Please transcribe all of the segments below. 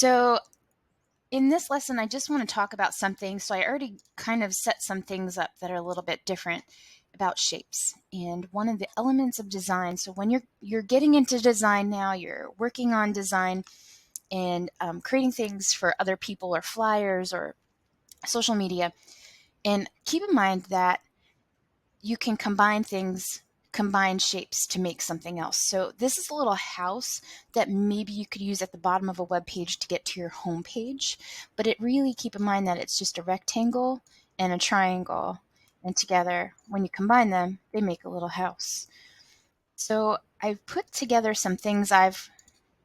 So in this lesson, I just want to talk about something. So I already kind of set some things up that are a little bit different about shapes. And one of the elements of design, so when you're getting into design now, you're working on design and creating things for other people or flyers or social media. And keep in mind that you can combine shapes to make something else. So this is a little house that maybe you could use at the bottom of a web page to get to your home page, but it really, keep in mind that it's just a rectangle and a triangle, and together, when you combine them, they make a little house. So I've put together some things I've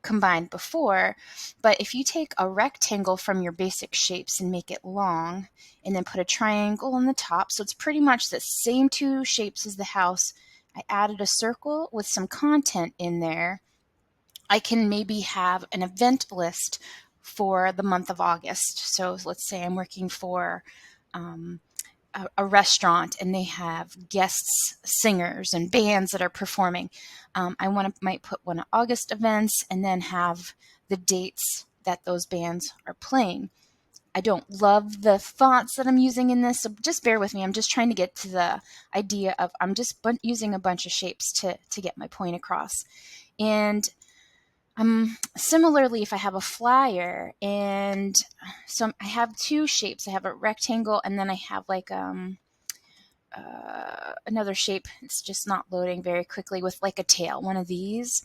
combined before, but if you take a rectangle from your basic shapes and make it long, and then put a triangle on the top, so it's pretty much the same two shapes as the house. I added a circle with some content in there. I can maybe have an event list for the month of August. So let's say I'm working for a restaurant and they have guests, singers, and bands that are performing. I might put one of August events and then have the dates that those bands are playing. I don't love the fonts that I'm using in this, so just bear with me. I'm just trying to get to the idea of I'm just using a bunch of shapes to get my point across. And similarly, if I have a flyer, and so I have two shapes. I have a rectangle, and then I have like another shape. It's just not loading very quickly, with like a tail, one of these,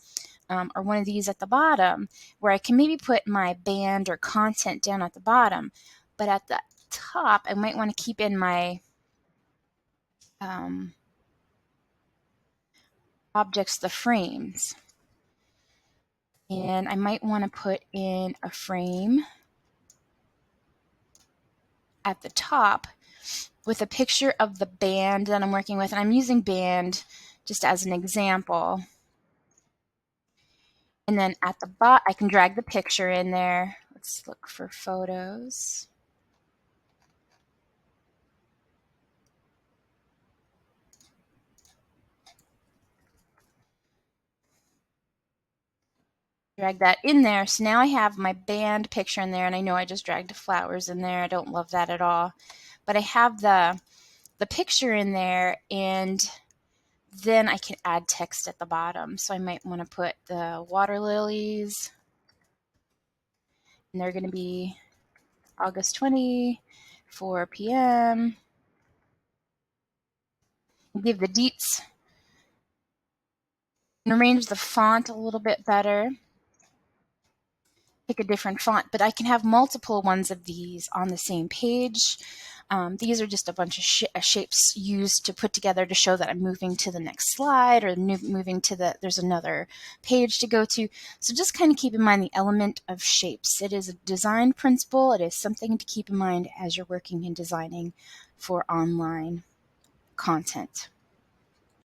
or one of these at the bottom, where I can maybe put my band or content down at the bottom. But at the top, I might want to keep in my objects, the frames. And I might want to put in a frame at the top with a picture of the band that I'm working with. And I'm using band just as an example. And then at the bottom, I can drag the picture in there. Let's look for photos. Drag that in there. So now I have my band picture in there, and I know I just dragged flowers in there. I don't love that at all. But I have the picture in there, and then I can add text at the bottom. So I might want to put the water lilies, and they're going to be August 20, 4 p.m. Give the deets and arrange the font a little bit better. Pick a different font, but I can have multiple ones of these on the same page. These are just a bunch of shapes used to put together to show that I'm moving to the next slide, or moving to there's another page to go to. So just kind of keep in mind the element of shapes. It is a design principle. It is something to keep in mind as you're working and designing for online content.